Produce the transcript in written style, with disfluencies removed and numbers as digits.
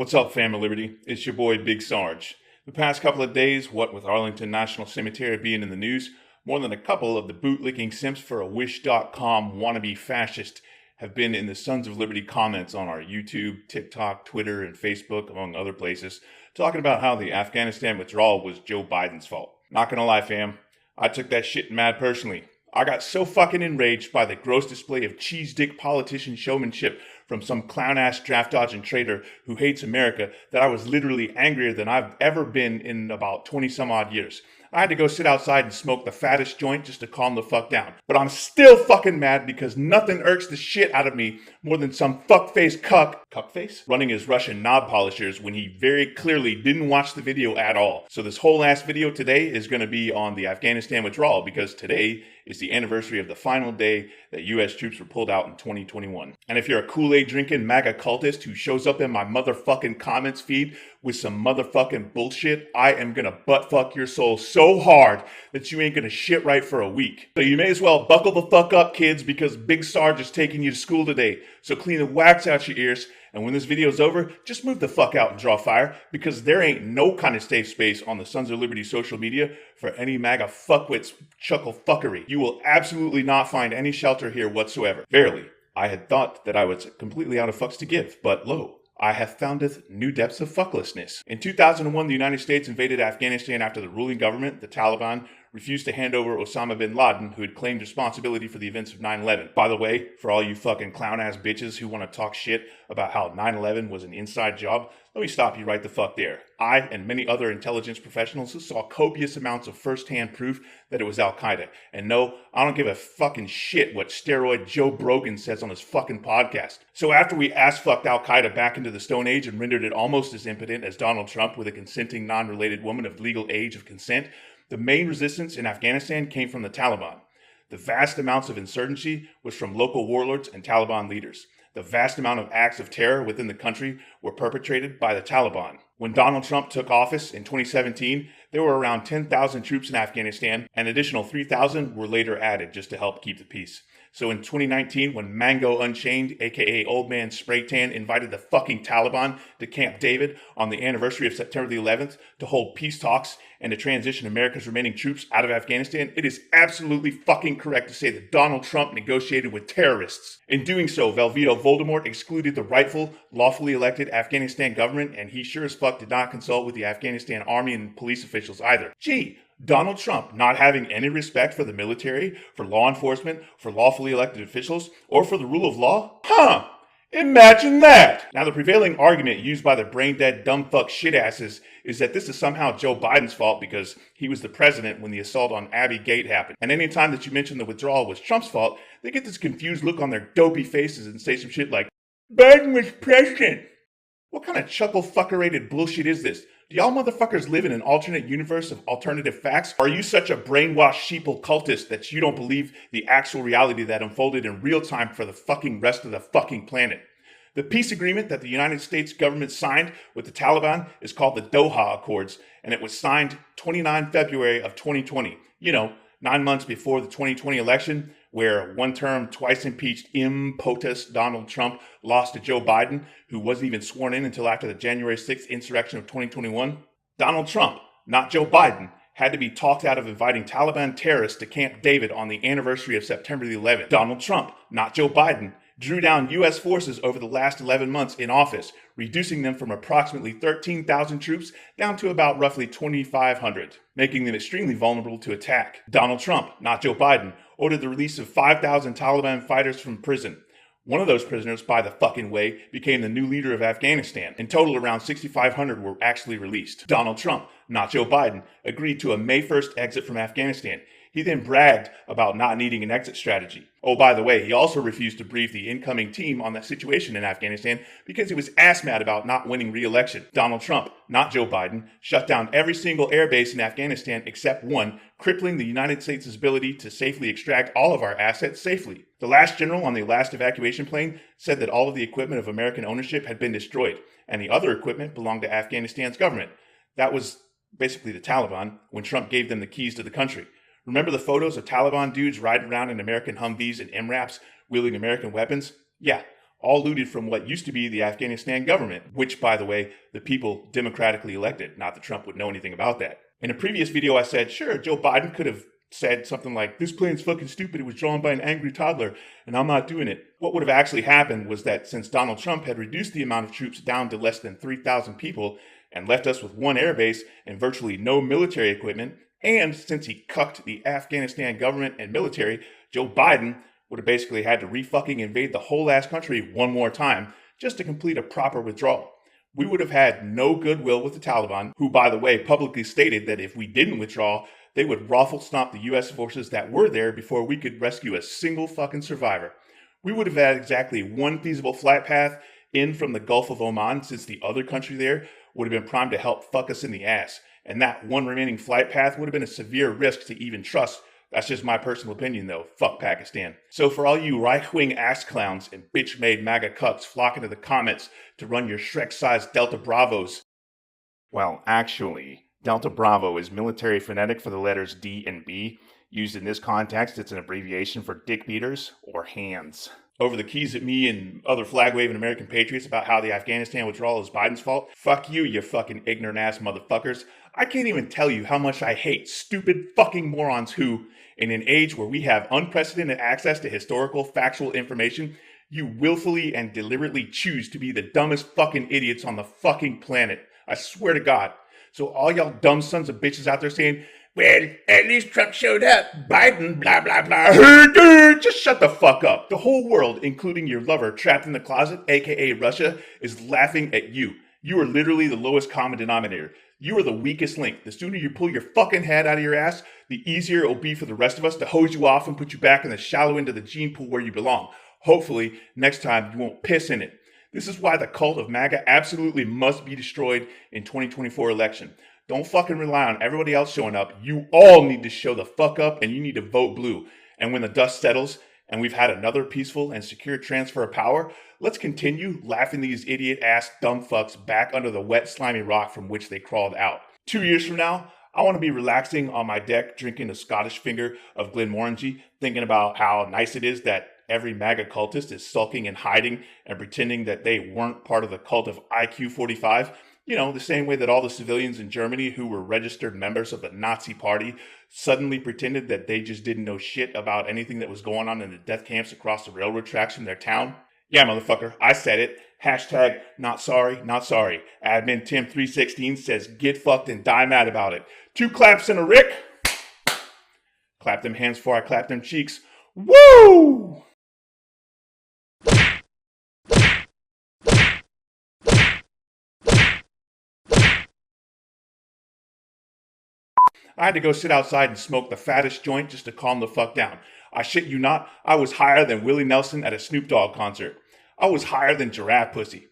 What's up, Family Liberty? It's your boy Big Sarge. The past couple of days, what with Arlington National Cemetery being in the news, more than a couple of the bootlicking simps for a Wish.com wannabe fascist have been in the Sons of Liberty comments on our YouTube, TikTok, Twitter, and Facebook, among other places, talking about how the Afghanistan withdrawal was Joe Biden's fault. Not gonna lie, fam, I took that shit mad personally. I got so fucking enraged by the gross display of cheese dick politician showmanship from some clown-ass draft-dodging traitor who hates America that I was literally angrier than I've ever been in about 20-some-odd years. I had to go sit outside and smoke the fattest joint just to calm the fuck down. But I'm still fucking mad because nothing irks the shit out of me more than some fuckface cuckface? Running his Russian knob polishers when he very clearly didn't watch the video at all. So this whole ass video today is going to be on the Afghanistan withdrawal because today is the anniversary of the final day that US troops were pulled out in 2021. And if you're a Kool-Aid drinking MAGA cultist who shows up in my motherfucking comments feed with some motherfucking bullshit, I am gonna buttfuck your soul so hard that you ain't gonna shit right for a week. So you may as well buckle the fuck up, kids, because Big Sarge is taking you to school today. So clean the wax out your ears, and when this video's over, just move the fuck out and draw fire, because there ain't no kind of safe space on the Sons of Liberty social media for any MAGA fuckwits chuckle fuckery. You will absolutely not find any shelter here whatsoever. Verily, I had thought that I was completely out of fucks to give, but lo, I have foundeth new depths of fucklessness. In 2001, the United States invaded Afghanistan after the ruling government, the Taliban, refused to hand over Osama bin Laden, who had claimed responsibility for the events of 9/11. By the way, for all you fucking clown-ass bitches who want to talk shit about how 9/11 was an inside job, let me stop you right the fuck there. I and many other intelligence professionals saw copious amounts of first-hand proof that it was Al-Qaeda. And no, I don't give a fucking shit what steroid Joe Brogan says on his fucking podcast. So after we ass-fucked Al-Qaeda back into the Stone Age and rendered it almost as impotent as Donald Trump with a consenting non-related woman of legal age of consent, the main resistance in Afghanistan came from the Taliban. The vast amounts of insurgency was from local warlords and Taliban leaders. The vast amount of acts of terror within the country were perpetrated by the Taliban. When Donald Trump took office in 2017, there were around 10,000 troops in Afghanistan, and an additional 3,000 were later added just to help keep the peace. So in 2019, when Mango Unchained, aka Old Man Spraytan, invited the fucking Taliban to Camp David on the anniversary of September the 11th to hold peace talks and to transition America's remaining troops out of Afghanistan, it is absolutely fucking correct to say that Donald Trump negotiated with terrorists. In doing so, Velveeta Voldemort excluded the rightful, lawfully elected Afghanistan government, and he sure as fuck did not consult with the Afghanistan army and police officials either. Gee, Donald Trump not having any respect for the military, for law enforcement, for lawfully elected officials, or for the rule of law? Huh! Imagine that! Now, the prevailing argument used by the brain-dead, dumb-fuck shit-asses is that this is somehow Joe Biden's fault because he was the president when the assault on Abbey Gate happened. And any time that you mention the withdrawal was Trump's fault, they get this confused look on their dopey faces and say some shit like, Biden was president! What kind of chuckle-fuckerated bullshit is this? Do y'all motherfuckers live in an alternate universe of alternative facts? Or are you such a brainwashed sheeple cultist that you don't believe the actual reality that unfolded in real time for the fucking rest of the fucking planet? The peace agreement that the United States government signed with the Taliban is called the Doha Accords, and it was signed 29 February of 2020. You know, 9 months before the 2020 election, where one-term, twice-impeached impotus Donald Trump lost to Joe Biden, who wasn't even sworn in until after the January 6th insurrection of 2021. Donald Trump, not Joe Biden, had to be talked out of inviting Taliban terrorists to Camp David on the anniversary of September the 11th. Donald Trump, not Joe Biden, drew down U.S. forces over the last 11 months in office, reducing them from approximately 13,000 troops down to about roughly 2,500, making them extremely vulnerable to attack. Donald Trump, not Joe Biden, ordered the release of 5,000 Taliban fighters from prison. One of those prisoners, by the fucking way, became the new leader of Afghanistan. In total, around 6,500 were actually released. Donald Trump, not Joe Biden, agreed to a May 1st exit from Afghanistan. He then bragged about not needing an exit strategy. Oh, by the way, he also refused to brief the incoming team on the situation in Afghanistan because he was ass-mad about not winning re-election. Donald Trump, not Joe Biden, shut down every single airbase in Afghanistan except one, crippling the United States' ability to safely extract all of our assets safely. The last general on the last evacuation plane said that all of the equipment of American ownership had been destroyed, and the other equipment belonged to Afghanistan's government. That was basically the Taliban when Trump gave them the keys to the country. Remember the photos of Taliban dudes riding around in American Humvees and MRAPs wielding American weapons? Yeah, all looted from what used to be the Afghanistan government, which, by the way, the people democratically elected. Not that Trump would know anything about that. In a previous video, I said, sure, Joe Biden could have said something like, this plan's fucking stupid, it was drawn by an angry toddler, and I'm not doing it. What would have actually happened was that since Donald Trump had reduced the amount of troops down to less than 3,000 people and left us with one airbase and virtually no military equipment, and since he cucked the Afghanistan government and military, Joe Biden would have basically had to re-fucking invade the whole ass country one more time just to complete a proper withdrawal. We would have had no goodwill with the Taliban, who, by the way, publicly stated that if we didn't withdraw, they would raffle stomp the U.S. forces that were there before we could rescue a single fucking survivor. We would have had exactly one feasible flight path in from the Gulf of Oman, since the other country there would have been primed to help fuck us in the ass. And that one remaining flight path would have been a severe risk to even trust. That's just my personal opinion, though. Fuck Pakistan. So for all you right-wing ass clowns and bitch-made MAGA cucks flocking to the comments to run your Shrek-sized Delta Bravos, well, actually, Delta Bravo is military phonetic for the letters D and B. Used in this context, it's an abbreviation for dick beaters or hands. Over the keys at me and other flag-waving American patriots about how the Afghanistan withdrawal is Biden's fault. Fuck you, you fucking ignorant ass motherfuckers. I can't even tell you how much I hate stupid fucking morons who, in an age where we have unprecedented access to historical, factual information, you willfully and deliberately choose to be the dumbest fucking idiots on the fucking planet. I swear to God. So all y'all dumb sons of bitches out there saying, well, at least Trump showed up. Biden, blah, blah, blah. Just shut the fuck up. The whole world, including your lover trapped in the closet, aka Russia, is laughing at you. You are literally the lowest common denominator. You are the weakest link. The sooner you pull your fucking head out of your ass, the easier it will be for the rest of us to hose you off and put you back in the shallow end of the gene pool where you belong. Hopefully, next time you won't piss in it. This is why the cult of MAGA absolutely must be destroyed in 2024 election. Don't fucking rely on everybody else showing up. You all need to show the fuck up and you need to vote blue. And when the dust settles and we've had another peaceful and secure transfer of power, let's continue laughing these idiot ass dumb fucks back under the wet slimy rock from which they crawled out. 2 years from now, I want to be relaxing on my deck drinking a Scottish finger of Glenmorangie, thinking about how nice it is that every MAGA cultist is sulking and hiding and pretending that they weren't part of the cult of IQ 45. You know, the same way that all the civilians in Germany who were registered members of the Nazi party suddenly pretended that they just didn't know shit about anything that was going on in the death camps across the railroad tracks from their town. Yeah, motherfucker, I said it. Hashtag not sorry, not sorry. Admin Tim316 says get fucked and die mad about it. 2 claps and a Rick. Clap them hands before I clap them cheeks. Woo! I had to go sit outside and smoke the fattest joint just to calm the fuck down. I shit you not, I was higher than Willie Nelson at a Snoop Dogg concert. I was higher than Giraffe Pussy.